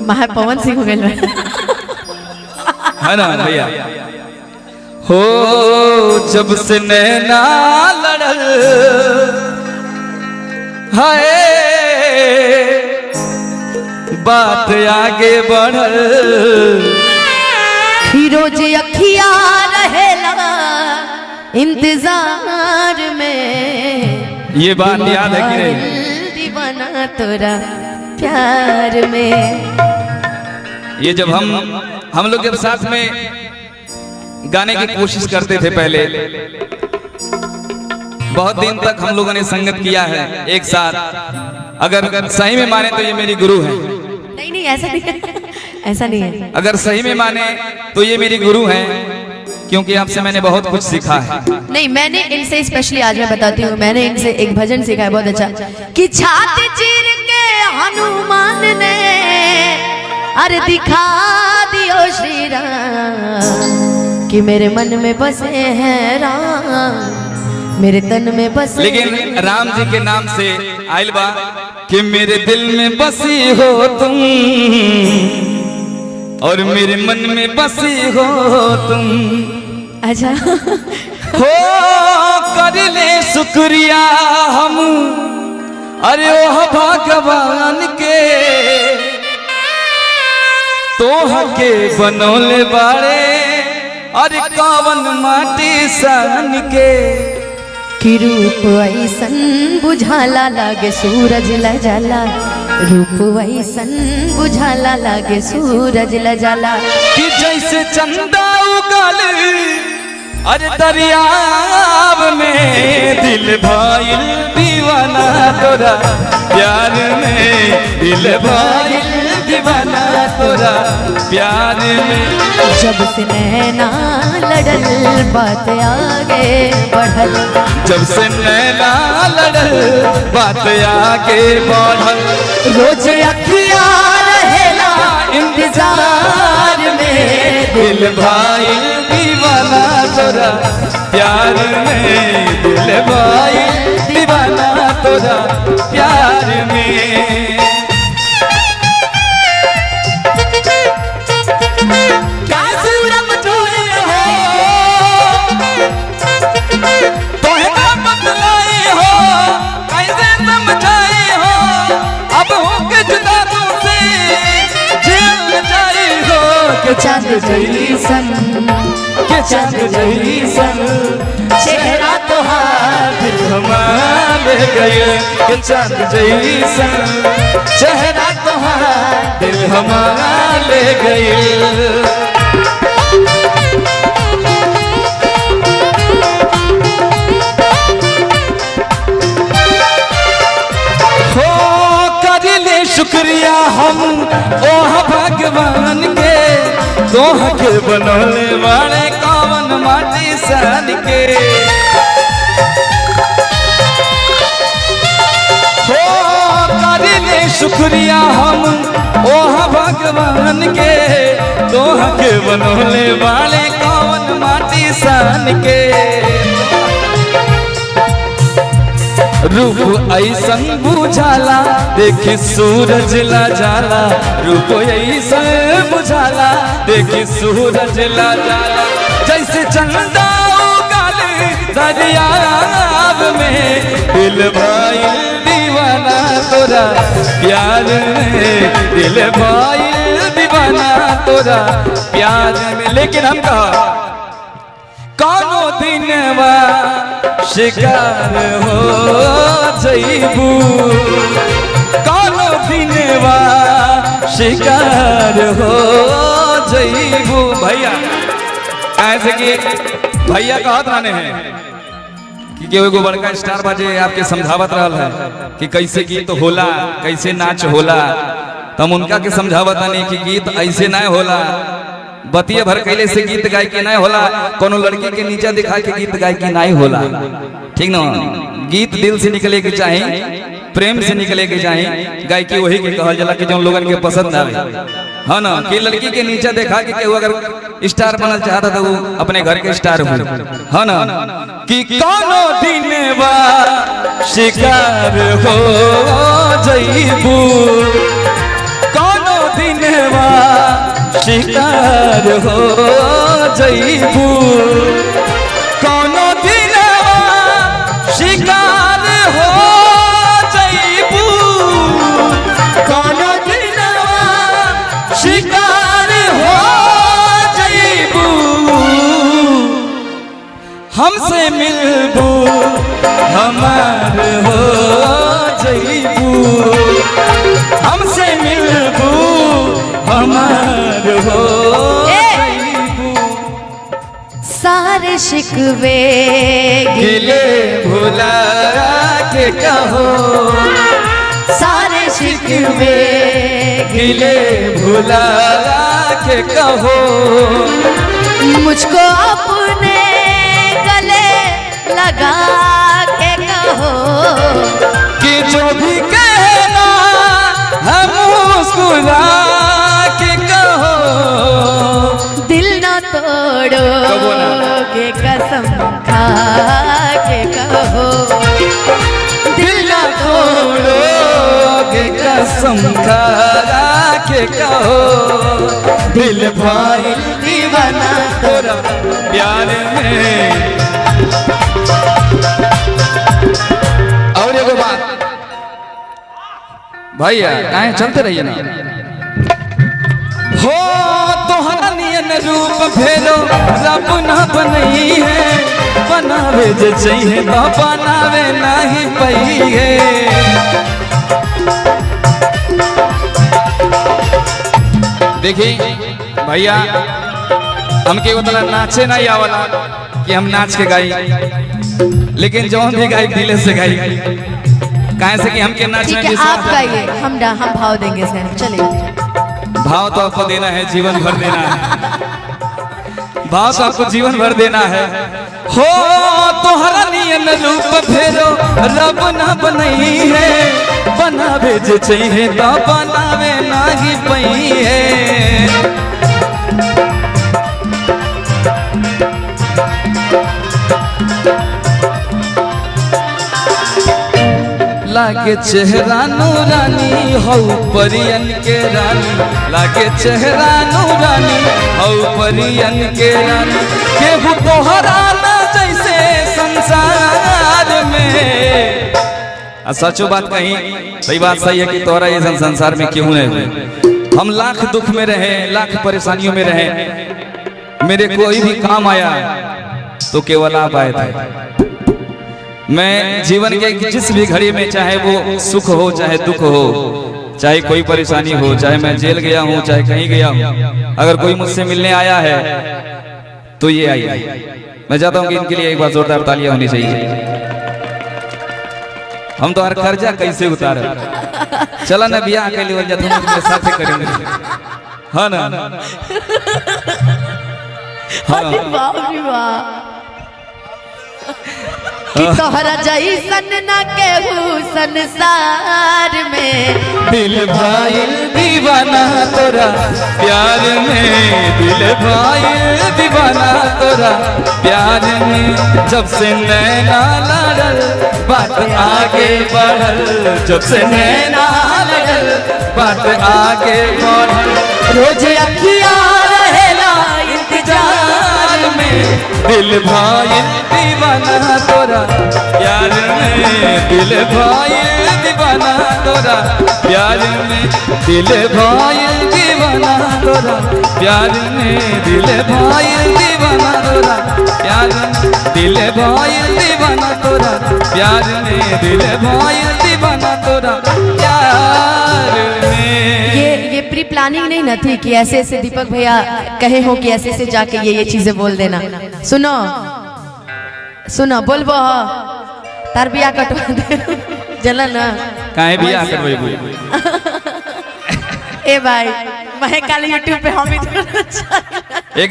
महापवन सिंह हो गए है ना भैया। हो जब से नैना लड़ल हाय बात आगे बढ़ल फिरोज अखिया रहेला इंतजार में। ये बात याद है कि नहीं? दीवाना तोरा प्यार में। ये जब हम लोग जब साथ में गाने की कोशिश करते थे पहले, बहुत दिन तक हम लोगों ने संगत किया है एक साथ। अगर सही में माने तो ये मेरी गुरु है। नहीं नहीं ऐसा नहीं है, ऐसा नहीं है। अगर सही में माने तो ये मेरी गुरु हैं, क्योंकि आपसे मैंने बहुत कुछ सीखा है। नहीं मैंने इनसे स्पेशली आज मैं बताती हूँ, मैंने इनसे एक भजन सीखा है बहुत अच्छा कि छाती चीर के हनुमान ने अरे दिखा दियो श्री राम कि मेरे मन में बसे हैं राम, मेरे तन में बसे। लेकिन राम जी के नाम से आइल बा कि मेरे दिल में बसी हो तुम और मेरे मन में बसी हो तुम। अच्छा हो कर ले शुक्रिया हम अरे ओह भगवान के तोह के बनौले बाड़े अरे कवन माटी सन के। कि रूप ऐसन बुझाला लागे सूरज ल जाला, रूप ऐसन बुझाला लागे सूरज ल जाला कि जैसे चंदा उगल अरे दरियाब में दिल भाईल दीवाना तोरा प्यार में, दिल भाईल दीवाना तोरा प्यार में। जब से नैना लड़ल बात आगे बढ़ल, जब से नैना लड़ल बात आगे बढ़ल रोज अखिया रहेला इंतजार में। दिल भाई दीवाना तोरा प्यार में, दिल भाई दीवाना तोरा प्यार में। क्या सूरत तोरे हो तोहे बतलाई हो कैसे समझाई हो अब हो के जुदा तुमसे जेल जाई हो के चांद जैसन, के चांद जैसन चेहरा तोहार दिल हमार ले गए के चांद जैसन चेहरा तोहार दिल हमार ले गए। शुक्रिया हम ओह भगवान के तोह के बनौले वाले कवन माटी सन के। हो करिले शुक्रिया हम ओह भगवान के तोह के बनौले वाले कवन माटी सन के। रूप ऐसन बुझाला देखी सूरज ला जाला, रूप ऐसन बुझाला देखी सूरज ला जाला। जैसे चंदा उगल दरियाब में दिल भाई दीवाना तोरा प्यार में, दिल भाई दीवाना तोरा प्यार में। लेकिन हम कहा कौनो दिनवा शिकार हो जईबू, कौनो दिनवा शिकार हो जईबू। भैया ऐसे कि भैया कहत रहने हैं कि केहू एगो बड़का स्टार बाजे आपके समझावत रहल है कि कैसे गीत होला कैसे नाच होला, तो हम उनका के समझावत नहीं कि गीत ऐसे ना होला, बतिये भर कैले से गीत गाय के नहीं होला, कोनो लड़की के नीचा दिखा के गीत गाय के नहीं होला। ठीक ना, गीत दिल से निकले के चाहे, प्रेम से निकले के चाहे, गाय की वही के कहल जाला कि जो लोगन के पसंद आवे। हाँ ना, कि लड़की के नीचा देखा कि केहू अगर स्टार बनल चाहता था वो अपने घर के स्टार हो। हाँ ना, कि कोनो दिनवा शिकार हो जईबू, कोनो दिन दिनवा शिकार हो जईबू कोनो दिनवा शिकार हो जईबू कोनो दिनवा शिकार हो जईबू हमसे मिलबू हमार हो जईबू हमसे मिलबू हमार हो जईबू सारे शिकवे गिले भुला के कहो सारे शिकवे गिले भुला के कहो मुझको अपने गले लगा के कहो कि जो भी कहना हम मुस्कुरा के कहो दिल न तोड़ो के कसम खा के कहो दिल न तोड़ो के कसम खा के कहो दिल भाई दीवाना तोरा प्यार में। और एगो बात भैया आए चलते रहिए ना हो तोहरा नियन रूप भेलो रब न बनई है बनावे जे चाहिए बनावे नहीं पई है। देखी भैया हमके उतना नाचे नहीं आवला कि हम नाच के गाई, लेकिन जो भी गाई दिले से गाई काहे से कि हमके नाचने ठीक है, आप गाइए, हम भाव देंगे सर। चलिए भाव तो आपको देना है, जीवन भर देना है, भाव तो आपको जीवन भर देना है। हो तोहरा नियन रूप फेरो रब न बनई है बनावे जे चाहिए तो बनावे नाही पई है। लागे चेहरा नूरानी हौ परियन के रानी लागे चेहरा नूरानी हौ परियन के रानी केहू तोहरा ना जैसे संसार में। सचो बात कही सही बात सही है कि तोहरा ये संसार में क्यों नहीं। हम लाख दुख में रहे लाख परेशानियों में रहे, मेरे कोई भी काम आया तो केवल आप आए थे। मैं जीवन के जिस भी घड़ी में चाहे वो सुख हो चाहे दुख हो चाहे कोई परेशानी हो चाहे मैं जेल गया हूँ चाहे कहीं गया हूँ, अगर कोई मुझसे मिलने आया है तो ये आई। मैं चाहता हूँ कि इनके लिए एक बार जोरदार तालियां होनी चाहिए। हम तो हर कर्जा कैसे उतारे, चला ना बियाह के लिए अपने साथ करेंगे, हाँ ना हाँ कि तोहरा जैसन न केहू संसार में दिल भाई दीवाना तोरा प्यार में दिल भाई दीवाना तोरा प्यार में। जब से नैना लड़ल बात आगे बढ़ल जब से नैना लड़ल बात आगे बढ़ल रोज अखियां रहेला इंतजार में दिल भाई दीवाना तोरा प्यार में दिल भाई दीवाना तोरा प्यार में दिल भाई दीवाना तोरा प्यार में दिल भाई दीवाना तोरा प्यार में दिल भाई दीवाना तोरा प्यार में दिल भाई दीवाना तोरा प्यार में। ये प्री प्लानिंग नहीं ना थी कि ऐसे ऐसे दीपक भैया कहे हो कि ऐसे ऐसे जाके ये चीजें बोल देना। सुनो सुनो बोलबो तार बिया कटवा दे जला ना काहे बिया करबै ए भाई मैं कल YouTube पे हम ही